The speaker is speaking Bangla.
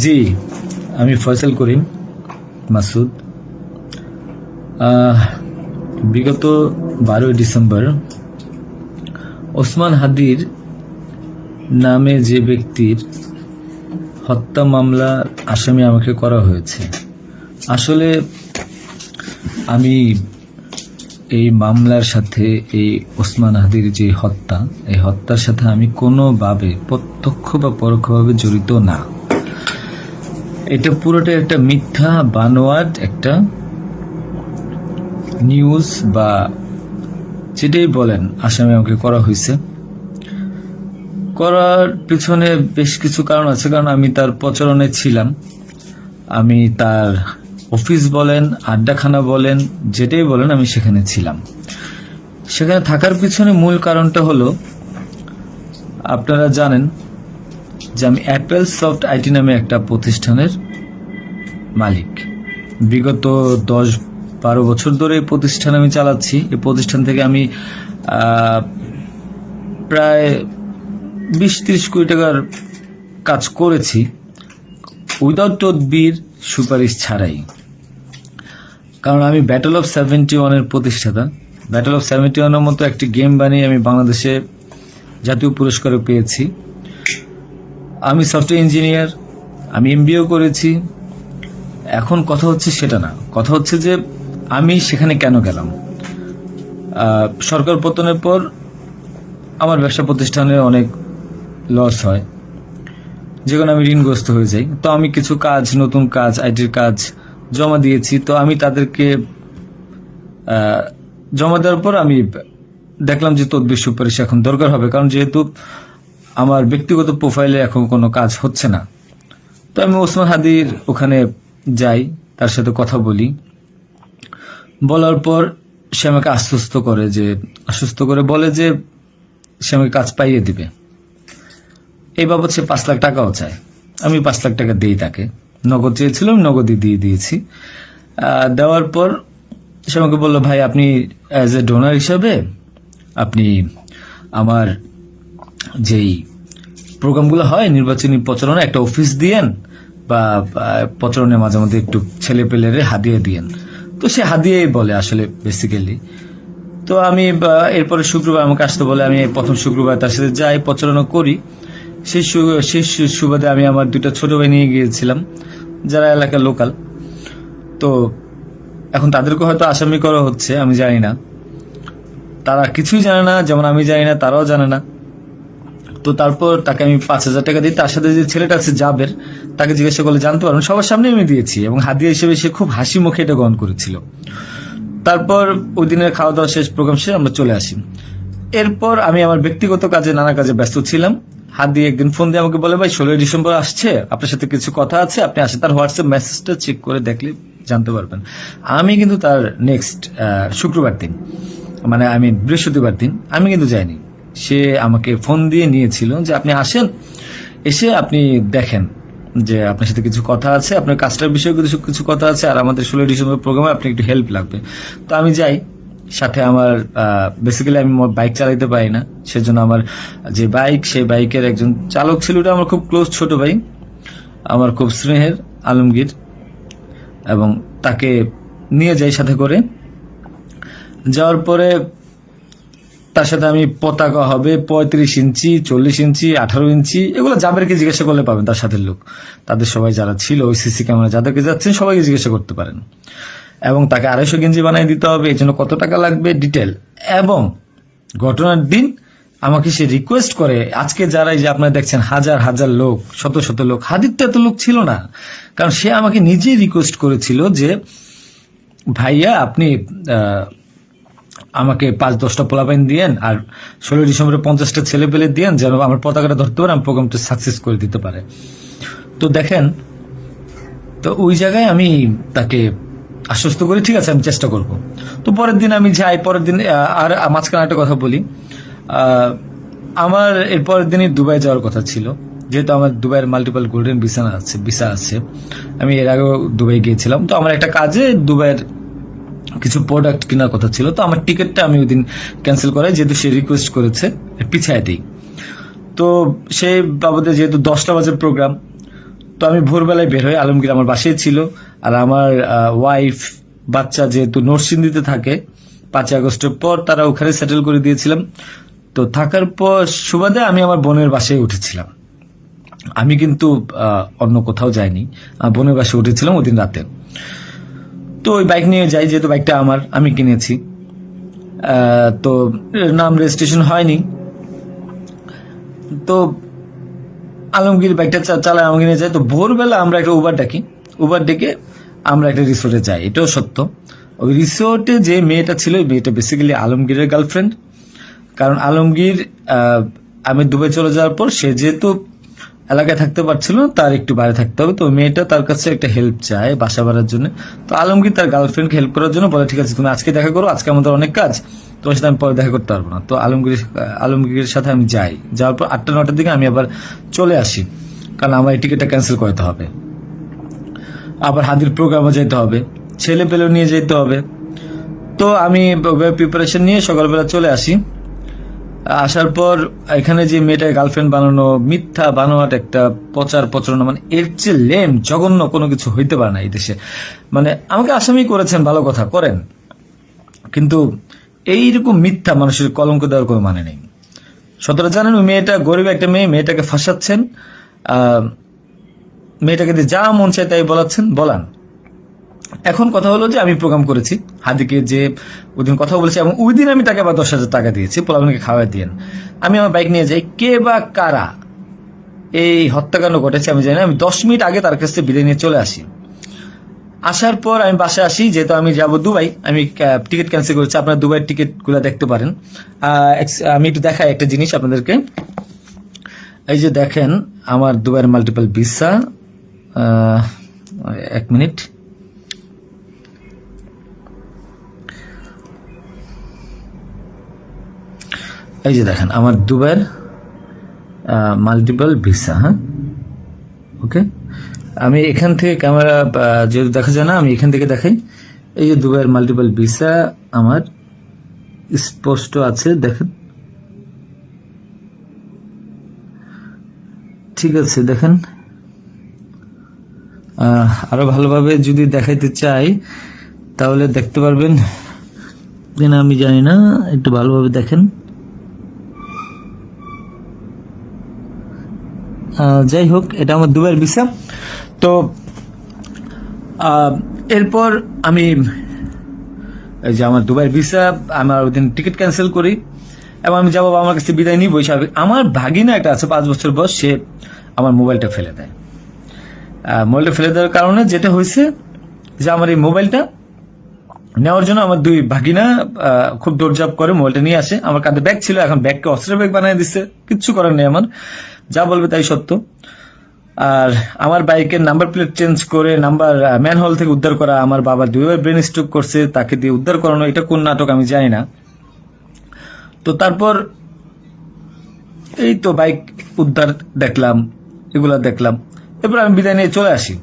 জি, আমি ফয়সাল করিম মাসুদ। বিগত 12 ডিসেম্বর ওসমান হাদির নামে যে ব্যক্তির হত্যা মামলার আসামি আমাকে করা হয়েছে। আসলে আমি এই মামলার সাথে এই ওসমান হাদির যে হত্যা, এই হত্যার সাথে আমি কোনোভাবে প্রত্যক্ষ বা পরোক্ষভাবে জড়িত না। এটা পুরোটা একটা মিথ্যা বানোয়াট একটা নিউজ বা যেটাই বলেন আসামি আমাকে করা হয়েছে। করার পিছনে বেশ কিছু কারণ আছে, কারণ আমি তার প্রচারণে ছিলাম। আমি তার অফিস বলেন, আড্ডাখানা বলেন, যেটাই বলেন আমি সেখানে ছিলাম। সেখানে থাকার পিছনে মূল কারণটা হলো, আপনারা জানেন যে আমি অ্যাপেল সফট আইটি নামে একটা প্রতিষ্ঠানের মালিক। বিগত 10-12 বছর ধরে এই প্রতিষ্ঠান আমি চালাচ্ছি। এই প্রতিষ্ঠান থেকে আমি প্রায় 20-30 কোটি টাকার কাজ করেছি উইদাউট তদবির, সুপারিশ ছাড়াই। কারণ আমি ব্যাটল অফ 71-এর প্রতিষ্ঠাতা। ব্যাটল অফ 71-এর মতো একটি গেম বানিয়ে আমি বাংলাদেশে জাতীয় পুরস্কারও পেয়েছি। আমি সফটওয়্যার ইঞ্জিনিয়ার, আমি এমবিএও করেছি। এখন কথা হচ্ছে সেটা না, কথা হচ্ছে যে আমি সেখানে কেন গেলাম। সরকার পতনের পর আমার ব্যবসা প্রতিষ্ঠানে অনেক লস হয়, যেখানে আমি ঋণগ্রস্ত হয়ে যাই। তো আমি কিছু কাজ, নতুন কাজ, আইটির কাজ জমা দিয়েছি। তো আমি তাদেরকে জমা দেওয়ার পর আমি দেখলাম যে তদবির সুপারিশ এখন দরকার হবে, কারণ যেহেতু আমার ব্যক্তিগত প্রোফাইলে এখন কোনো কাজ হচ্ছে না। তো আমি ওসমান হাদির ওখানে যাই, তার সাথে কথা বলি। বলার পর সে আমাকে আশ্বস্ত করে বলে যে সে আমাকে কাজ পাইয়ে দিবে। এই বাবদ সে 5 লাখ টাকাও চায়। আমি 5 লাখ টাকা দিই তাকে। নগদ চেয়েছিল, আমি নগদই দিয়ে দিয়েছি। দেওয়ার পর সে আমাকে বললো, ভাই আপনি অ্যাজ এ ডোনার হিসাবে আপনি আমার যেই প্রোগ্রামগুলো হয় নির্বাচনী প্রচারণা, একটা অফিস দিয়েন বা প্রচারণে মাঝে মধ্যে একটু ছেলে পেলেরে হাদিয়ে দিয়েন। তো সে হাদিয়েই বলে আসলে বেসিক্যালি। তো আমি এরপরে শুক্রবার আমাকে আসতে বলে, আমি প্রথম শুক্রবার তার সাথে যাই, প্রচারণা করি। সেই সুবাদে আমি আমার 2টা ছোট ভাই নিয়ে গিয়েছিলাম, যারা এলাকার লোকাল। তো এখন তাদেরকে হয়তো আসামি করা হচ্ছে, আমি জানি না। তারা কিছুই জানে না, যেমন আমি জানি না, তারাও জানে না। তো তারপর তাকে আমি 5,000 টাকা দিই। তার সাথে যে ছেলেটা আছে জাবের, তাকে জিজ্ঞাসা করলে জানতে পারবেন, সবার সামনে আমি দিয়েছি এবং হাদিয়া হিসেবে সে খুব হাসি মুখে এটা গ্রহণ করেছিল। তারপর ওই দিনের খাওয়া দাওয়া শেষ, প্রোগ্রাম শেষ, আমরা চলে আসি। এরপর আমি আমার ব্যক্তিগত কাজে, নানা কাজে ব্যস্ত ছিলাম। হাদি একদিন ফোন দিয়ে আমাকে বলে, ভাই 16 ডিসেম্বর আসছে, আপনার সাথে কিছু কথা আছে, আপনি আসেন। তার হোয়াটসঅ্যাপ মেসেজটা চেক করে দেখলে জানতে পারবেন। আমি কিন্তু তার নেক্সট শুক্রবার দিন, মানে আমি বৃহস্পতিবার দিন আমি কিন্তু যাইনি। সে আমাকে ফোন দিয়ে নিয়েছিল যে আপনি আসেন, এসে আপনি দেখেন যে আপনার সাথে কিছু কথা আছে, আপনার কাজটার বিষয়ে কিছু কথা আছে, আর আমাদের 16 ডিসেম্বর প্রোগ্রামে আপনি একটু হেল্প লাগবে। তো আমি যাই। সাথে আমার বেসিক্যালি আমি বাইক চালাইতে পারি না, সেজন্য আমার যে বাইক, সেই বাইকের একজন চালক ছিল, ওটা আমার খুব ক্লোজ ছোট ভাই, আমার খুব স্নেহের, আলমগীর। এবং তাকে নিয়ে যাই সাথে করে। যাওয়ার পরে তার সাথে আমি পতাকা হবে 35 ইঞ্চি, 40 ইঞ্চি, 18 ইঞ্চি, এগুলো জাবেরকে জিজ্ঞাসা করলে পাবেন, তার সাথে লোক, তাদের সবাই যারা ছিল ওই সিসি ক্যামেরা যাদেরকে যাচ্ছেন সবাইকে জিজ্ঞাসা করতে পারেন। এবং তাকে 250 গেঞ্জি বানিয়ে দিতে হবে, এই জন্য কত টাকা লাগবে ডিটেল। এবং ঘটনার দিন আমাকে সে রিকোয়েস্ট করে, আজকে যারাই যে আপনারা দেখছেন হাজার হাজার লোক, শত শত লোক, হাদির তো এত লোক ছিল না, কারণ সে আমাকে নিজেই রিকোয়েস্ট করেছিল যে ভাইয়া আপনি আমাকে 5-10টা পোলাপাইন দিয়েন, আর 16 ডিসেম্বরে 50টা ছেলে পেলে দিয়েন, যেন আমার পতাকাটা ধরতে পারে, আমি প্রোগ্রামটা সাকসেস করে দিতে পারে। তো দেখেন, তো ওই জায়গায় আমি তাকে আশ্বস্ত করি, ঠিক আছে আমি চেষ্টা করব। তো পরের দিন আমি যাই। পরের দিন আর মাঝখানে একটা কথা বলি, আমার এর পরের দিনই দুবাই যাওয়ার কথা ছিল, যেহেতু আমার দুবাইয়ের মাল্টিপল গোল্ডেন ভিসা আছে। আমি এর আগেও দুবাই গিয়েছিলাম। তো আমার একটা কাজে দুবাইয়ের কিছু প্রোডাক্ট কেনার কথা ছিল। তো আমার টিকিটটা আমি ওই দিন ক্যান্সেল করাই, যেহেতু সে রিকোয়েস্ট করেছে, পিছায় দিই। তো সেই বাবদে যেহেতু 10টা বাজে প্রোগ্রাম, তো আমি ভোরবেলায় বের হই, আলমগীর আমার বাসায় ছিল। আর আমার ওয়াইফ, বাচ্চা যেহেতু নরসিংদীতে থাকে, 5 আগস্টের পর তারা ওখানে সেটেল করে দিয়েছিলাম। তো থাকার পর সুবাদে আমি আমার বোনের বাসায় উঠেছিলাম। আমি কিন্তু অন্য কোথাও যাইনি, বোনের বাসায় উঠেছিলাম ওদিন রাতে। তো ওই বাইক নিয়ে যাই, যেহেতু বাইকটা আমি কিনেছি। তো নাম রেজিস্ট্রেশন হয়নি। তো আলমগীর বাইকটা চালায়, আমাকে নিয়ে যায়। তো ভোরবেলা আমরা একটা উবার ডেকে আমরা একটা রিসোর্টে যাই। এটাও সত্য। ওই রিসোর্টে যে মেয়েটা ছিল, ওই মেয়েটা বেসিক্যালি আলমগীরের গার্লফ্রেন্ড। কারণ আলমগীর আমি দুবাই চলে যাওয়ার পর সে যেহেতু এলাকায় থাকতে পারছিল না, তার একটু বাইরে থাকতে হবে। তো মেয়েটা তার কাছে একটা হেল্প চায় বাসা ভাড়ার জন্য। তো আলমগীর তার গার্লফ্রেন্ডকে হেল্প করার জন্য বলে, ঠিক আছে তুমি আজকে দেখা করো, আজকে আমাদের অনেক কাজ, তোমার সাথে আমি পরে দেখা করতে পারবো না। তো আলমগীরের সাথে আমি যাই। যাওয়ার পর 8টা-9টার দিকে আমি আবার চলে আসি, কারণ আমার এই টিকিটটা ক্যান্সেল করতে হবে। আবার হাদির প্রোগ্রামে যেতে হবে, ছেলে পেলেও নিয়ে যেতে হবে। তো আমি প্রিপারেশন নিয়ে সকালবেলা চলে আসি। আসার পর এখানে যে মেয়েটা গার্লফ্রেন্ড বানানো, মিথ্যা বানোয়াট একটা প্রচারণা, মানে এর চেয়ে লেম জঘন্য কোনো কিছু হইতে পারে না এই দেশে। মানে আমাকে আসামি করেছেন, ভালো কথা করেন, কিন্তু এইরকম মিথ্যা মানুষের কলঙ্ক দেওয়ার কোনো মানে নেই। সতরা জানেন, ওই মেয়েটা গরিব একটা মেয়ে, মেয়েটাকে ফাঁসাচ্ছেন, মেয়েটাকে দিয়ে যা মন চায় তাই বলান। এখন কথা হলো যে আমি প্রোগ্রাম করেছি হাদিকে, যে ওইদিন কথা বলেছি, এবং ওই দিন আমি তাকে আবার 10,000 টাকা দিয়েছি, পোলাপানকে খাওয়াই দিয়েন। আমি আমার বাইক নিয়ে যাই। কে বা কারা এই হত্যাকাণ্ড ঘটেছে আমি জানি না। আমি 10 মিনিট আগে তার কাছ থেকে বিদায় নিয়ে চলে আসি। আসার পর আমি বাসায় আসি, যেহেতু আমি যাব দুবাই, আমি টিকিট ক্যান্সেল করেছি। আপনারা দুবাইয়ের টিকিট গুলা দেখতে পারেন। আমি একটু দেখাই একটা জিনিস আপনাদেরকে। এই যে দেখেন আমার দুবাইয়ের মাল্টিপল ভিসা। 1 মিনিট। এই যে দেখেন আমার দুবাইয়ের মাল্টিপল ভিসা। হ্যাঁ, ওকে। আমি এখান থেকে ক্যামেরা যেহেতু দেখা যায় না, আমি এখান থেকে দেখাই। এই যে দুবাইয়ের মাল্টিপল ভিসা আমার স্পষ্ট আছে, দেখেন। ঠিক আছে, দেখেন। আরো ভালোভাবে যদি দেখাইতে চাই তাহলে দেখতে পারবেন কিনা আমি জানি না, একটু ভালোভাবে দেখেন। যাই হোক, এটা আমার দুবাইয়ের ভিসা। তো এরপর আমি এই যে আমার দুবাইয়ের ভিসা, আমার ওই দিন টিকিট ক্যান্সেল করি এবং আমি যাবো আমার কাছে বিদায় নিই। স্বাভাবিক, আমার ভাগিনা একটা আছে 5 বছর বয়স, সে আমার মোবাইলটা ফেলে দেয়। মোবাইলটা ফেলে দেওয়ার কারণে যেটা হয়েছে যে আমার এই মোবাইলটা নেওয়ার জন্য আমার 2 ভাগিনা খুব দৌড়ঝাঁপ করে মোবাইলটা নিয়ে আসে। আমার কাঁধে ব্যাগ ছিল, এখন ব্যাগকে অস্ত্রের ব্যাগ বানিয়ে দিচ্ছে, কিচ্ছু করার নেই আমার, যা বলবে তাই সত্য। আর আমার বাইকের নাম্বার প্লেট চেঞ্জ করে নাম্বার ম্যানহোল থেকে উদ্ধার করা, আমার বাবা 2 বার ব্রেন স্ট্রোক করছে, তাকে দিয়ে উদ্ধার করানো, এটা কোন নাটক আমি জানি না। তো তারপর এই তো বাইক উদ্ধার দেখলাম, এগুলা দেখলাম। এরপর আমি বিদায় নিয়ে চলে আসি।